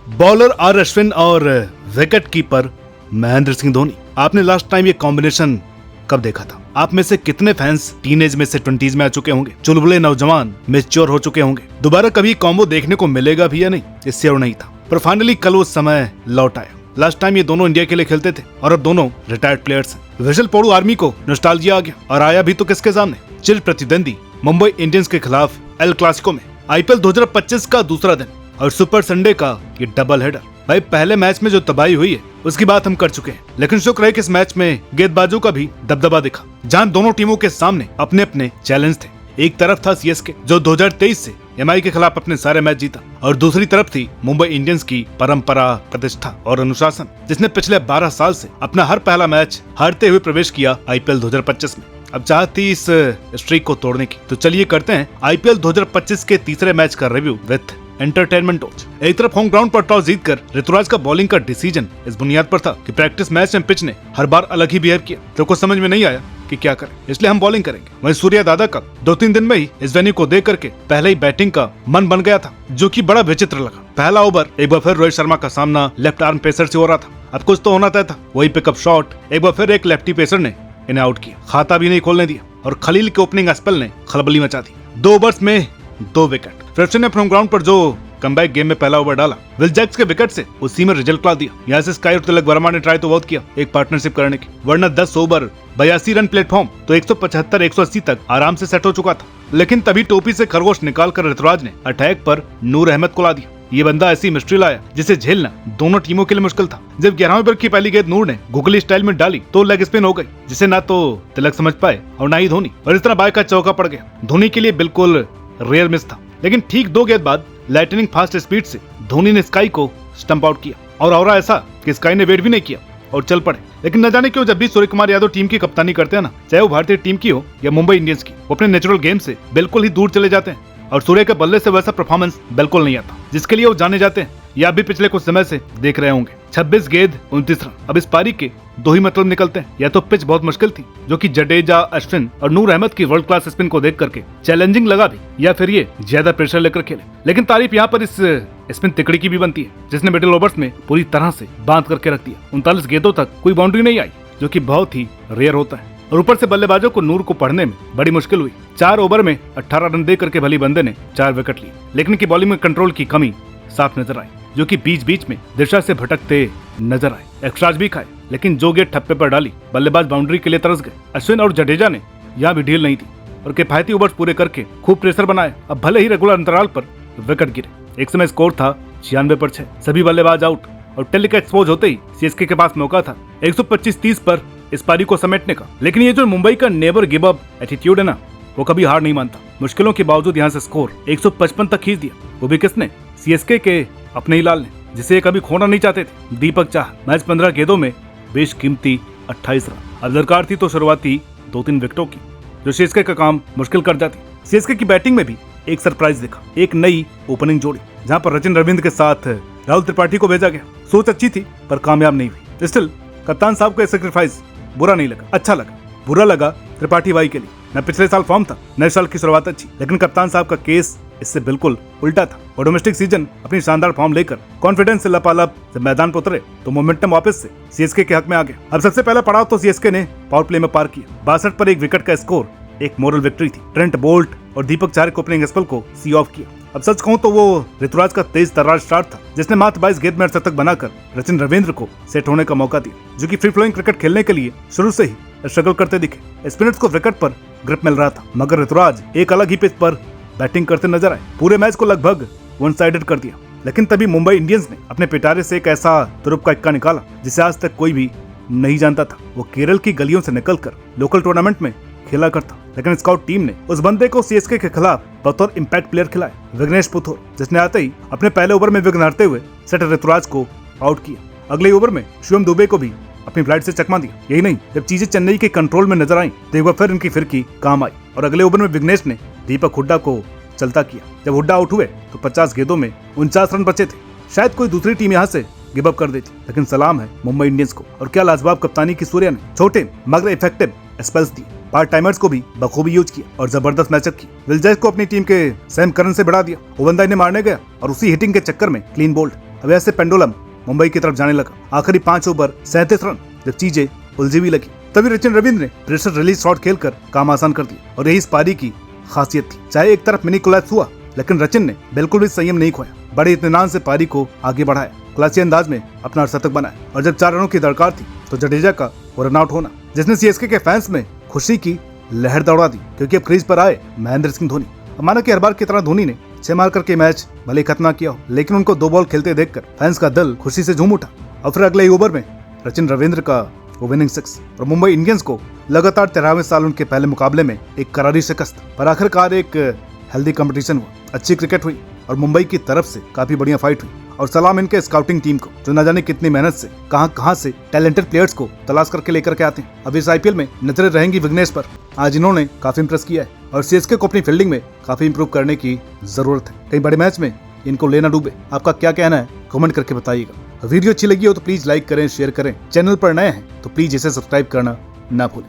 Bowler are Ashwin और wicket keeper Mahendra Singh Dhoni. आपने last time ये कॉम्बिनेशन कब देखा था? आप में से कितने फैंस टीनेज में से 20s में आ चुके होंगे, चुलबुले नौजवान मैच्योर हो चुके होंगे? दोबारा कभी कॉम्बो देखने को मिलेगा भी या नहीं, इससे और नहीं था, पर फाइनली कल वो समय लौट आया। लास्ट टाइम ये दोनों इंडिया के लिए खेलते थे और अब दोनों रिटायर्ड प्लेयर्स हैं। विजल पोडू आर्मी को नॉस्टैल्जिया आ गया और आया भी तो किसके सामने? चिर प्रतिद्वंदी मुंबई इंडियंस के खिलाफ एल क्लासिको में आईपीएल 2025 का दूसरा दिन और सुपर संडे का ये डबल हेडर। भाई पहले मैच में जो तबाही हुई है उसकी बात हम कर चुके हैं, लेकिन शुक्र है कि इस मैच में गेंदबाजों का भी दबदबा दिखा, जहां दोनों टीमों के सामने अपने अपने चैलेंज थे। एक तरफ था सीएसके जो 2023 से एमआई के खिलाफ अपने सारे मैच जीता, और दूसरी तरफ थी मुंबई इंडियंस की परंपरा, प्रतिष्ठा और अनुशासन, जिसने पिछले 12 साल से अपना हर पहला मैच हारते हुए प्रवेश किया आईपीएल 2025 में। अब चाहती इस स्ट्रीक को तोड़ने की, तो चलिए करते हैं आईपीएल 2025 के तीसरे मैच का रिव्यू विद एंटरटेनमेंट टॉस। एक तरफ होम ग्राउंड पर टॉस जीतकर ऋतुराज का बॉलिंग का डिसीजन इस बुनियाद पर था कि प्रैक्टिस मैच में पिच ने हर बार अलग ही बिहेव किया, तो कुछ समझ में नहीं आया कि क्या करें, इसलिए हम बॉलिंग करेंगे। वहीं सूर्या दादा का 2-3 दिन में ही इस वेन्यू को देख करके पहले ही बैटिंग का मन बन गया था, जो कि बड़ा विचित्र लगा। पहला ओवर एक बार फिर रोहित शर्मा का सामना लेफ्ट आर्म पेसर से हो रहा था। अब कुछ तो होना तय था, वही पिकअप शॉट एक बार फिर एक लेफ्टी पेसर ने इन्हें आउट किया, खाता भी नहीं खोलने दिया, और खलील के ओपनिंग स्पेल ने खलबली मचा दी। 2 ओवर्स में 2 विकेट। फ्रेशन ने फ्रॉम ग्राउंड पर जो कमबैक गेम में पहला ओवर डाला, विल जैक्स के विकेट से उसी में रिजल्ट ला दिया। यहाँ से स्काई और तिलक वर्मा ने ट्राई तो बहुत किया एक पार्टनरशिप करने की, वरना 10 ओवर 82 रन प्लेटफॉर्म तो 175-180 तक आराम से सेट हो चुका था। लेकिन तभी टोपी से खरगोश निकाल कर ऋतुराज ने अटैक पर नूर अहमद को ला दिया। ये बंदा ऐसी मिस्ट्री लाया जिसे झेलना दोनों टीमों के लिए मुश्किल था। जब 11वें ओवर की पहली गेंद नूर ने गुगली स्टाइल में डाली तो लेग स्पिन हो गई, जिसे ना तो तिलक समझ पाए और ना ही धोनी, और इस तरह बाय का चौका पड़ गया। धोनी के लिए बिल्कुल रेयर मिस था, लेकिन ठीक 2 गेंद बाद लाइटनिंग फास्ट स्पीड से धोनी ने स्काई को स्टंप आउट किया, और ऐसा कि स्काई ने वेट भी नहीं किया और चल पड़े। लेकिन न जाने क्यों जब भी सूर्य कुमार यादव टीम की कप्तानी करते हैं ना, चाहे वो भारतीय टीम की हो या मुंबई इंडियंस की, वो अपने नेचुरल गेम से बिल्कुल ही दूर चले जाते हैं, और सूर्य के बल्ले से वैसा परफॉर्मेंस बिल्कुल नहीं आता जिसके लिए वो जाने जाते हैं, या भी पिछले कुछ समय से देख रहे होंगे। 26 गेंद 29 रन। अब इस पारी के 2 ही मतलब निकलते हैं, या तो पिच बहुत मुश्किल थी, जो कि जडेजा, अश्विन और नूर अहमद की वर्ल्ड क्लास स्पिन को देख करके चैलेंजिंग लगा भी, या फिर ये ज्यादा प्रेशर लेकर खेले। लेकिन तारीफ यहाँ पर इस स्पिन तिकड़ी की भी बनती है, जिसने मिडिल ओवर्स में पूरी तरह से बांध करके रख दिया। 39 गेंदों तक कोई बाउंड्री नहीं आई, जो कि बहुत ही रेयर होता है, और ऊपर से बल्लेबाजों को नूर को पढ़ने में बड़ी मुश्किल हुई। 4 ओवर में 18 रन दे करके भली बंदे ने 4 विकेट लिए, लेकिन की बॉलिंग में कंट्रोल की कमी साफ नजर आई, जो कि बीच बीच में दिशा से भटकते नजर आए। एक्स्ट्राज भी खाए, लेकिन जो गेंद ठप्पे पर डाली बल्लेबाज बाउंड्री के लिए तरस गए। अश्विन और जडेजा ने यहाँ भी ढील नहीं थी और किफायती ओवर्स पूरे करके खूब प्रेशर बनाए। अब भले ही रेगुलर अंतराल पर विकेट गिरे। एक समय स्कोर था 96 पर 6, सभी बल्लेबाज आउट, और टेली का एक्सपोज होते ही सीएसके के पास मौका था 125-30 पर इस पारी को समेटने का। लेकिन ये जो मुंबई का नेवर गिव अप एटीट्यूड है ना, वो कभी हार नहीं मानता। मुश्किलों के बावजूद यहाँ से स्कोर 155 तक खींच दिया, वो भी किसने? सीएसके के अपने ही लाल ने, जिसे कभी खोना नहीं चाहते थे, दीपक चाहर। मैच 15 गेंदों में बेशकीमती 28 रन। अब दरकार थी तो शुरुआती 2-3 विकेटों की, जो सीएसके का काम मुश्किल कर जाती। सीएसके की बैटिंग में भी एक सरप्राइज दिखा, एक नई ओपनिंग जोड़ी, जहां पर रचिन रविंद्र के साथ राहुल त्रिपाठी को भेजा गया। सोच अच्छी थी पर कामयाब नहीं हुई। स्टिल कप्तान साहब को सैक्रिफाइस बुरा नहीं लगा, अच्छा लगा। बुरा लगा त्रिपाठी भाई के लिए, न पिछले साल फॉर्म था, नए साल की शुरुआत अच्छी, लेकिन कप्तान साहब का केस इससे बिल्कुल उल्टा था। और डोमेस्टिक सीजन अपनी शानदार फॉर्म लेकर कॉन्फिडेंस से लपालप जब मैदान पर उतरे तो मोमेंटम वापस से सीएसके के हक में आ गया। अब सबसे पहला पड़ाव तो सीएसके ने पावर प्ले में पार किया। 62 पर 1 विकेट का स्कोर एक मोरल विक्ट्री थी। ट्रेंट बोल्ट और दीपक चाहर के ओपनिंग स्पेल को सी ऑफ किया। अब सच कहूं तो वो ऋतुराज का तेज तर्रार स्टार्ट था, जिसने मात्र 22 गेंद में शतक बनाकर रचिन रविंद्र को सेट होने का मौका दिया, जो कि फ्री फ्लोइंग क्रिकेट खेलने के लिए शुरू से ही स्ट्रगल करते दिखे। स्पिनर्स को विकेट पर ग्रिप मिल रहा था, मगर ऋतुराज एक अलग ही पिच पर बैटिंग करते नजर आए। पूरे मैच को लगभग वन साइडेड कर दिया। लेकिन तभी मुंबई इंडियंस ने अपने पिटारे से एक ऐसा तुरुप का इक्का निकाला जिसे आज तक कोई भी नहीं जानता था। वो केरल की गलियों से निकलकर लोकल टूर्नामेंट में खेला करता, लेकिन स्काउट टीम ने उस बंदे को सीएसके के खिलाफ बतौर इंपैक्ट प्लेयर खिलाया, विघ्नेश पुथुर, जिसने आते ही अपने पहले ओवर में विघ्न हारते हुए सेटर ऋतुराज को आउट किया। अगले ओवर में शिवम दुबे को भी अपनी फ्लाइट से चकमा दिया। यही नहीं, जब चीजें चेन्नई के कंट्रोल में नजर आई तो एक बार फिर इनकी फिरकी काम आई, और अगले ओवर में विघ्नेश ने दीपक हुड्डा को चलता किया। जब हुड्डा आउट हुए तो 50 गेंदों में 49 रन बचे थे। शायद कोई दूसरी टीम यहाँ से गिव अप कर देती, लेकिन सलाम है मुंबई इंडियंस को। और क्या लाजवाब कप्तानी की सूर्या ने, छोटे मगर इफेक्टिव स्पेल्स दिए, पार्ट टाइमर्स को भी बखूबी यूज किया और जबरदस्त मैचअप की। विलजैक को अपनी टीम के सैम करन से बढ़ा दिया, ओवनदाई ने मारने गया और उसी हिटिंग के चक्कर में क्लीन बोल्ड। अब ऐसे पेंडुलम मुंबई की तरफ जाने लगा। आखिरी 5 ओवर 37 रन जब चीजें उलझी हुई लगी, तभी रचिन रविंद्र ने प्रेशर रिलीज शॉट खेलकर काम आसान कर दिया और यही इस पारी की खासियत थी। चाहे एक तरफ मिनी कोलैप्स हुआ, लेकिन रचिन ने बिल्कुल भी संयम नहीं खोया, बड़े इत्मीनान से पारी को आगे बढ़ाया, क्लासी अंदाज में अपना शतक बनाया। और जब 4 रनों की दरकार थी तो जडेजा का वो रन आउट होना, जिसने सीएसके के फैंस में खुशी की लहर दौड़ा दी, क्योंकि अब क्रीज पर आए महेंद्र सिंह धोनी। माना कि हर बार की तरह धोनी ने 6 मार करके मैच भले खत्म किया हो, लेकिन उनको 2 बॉल खेलते देखकर फैंस का दिल खुशी से झूम उठा। और फिर अगले ओवर में रचिन रविंद्र का वो विनिंग 6 और मुंबई इंडियंस को लगातार 13वें साल उनके पहले मुकाबले में एक करारी शिकस्त। पर आखिरकार एक हेल्दी कंपटीशन हुआ, अच्छी क्रिकेट हुई और मुंबई की तरफ से काफी बढ़िया फाइट हुई। और सलाम इनके स्काउटिंग टीम को, जो न जाने कितनी मेहनत से कहां से टैलेंटेड प्लेयर्स को तलाश करके लेकर के आते हैं। अब इस आईपीएल में नजरें रहेंगी विघ्नेश पर, आज इन्होंने काफी इंप्रेस किया है और सीएसके को अपनी फील्डिंग में काफी इंप्रूव करने की जरूरत है। कई बड़े मैच में इनको लेना डूबे। आपका क्या कहना है कमेंट करके बताइएगा। वीडियो अच्छी लगी हो तो प्लीज लाइक करें, शेयर करें। चैनल पर नए हैं तो प्लीज इसे सब्सक्राइब करना ना भूलें।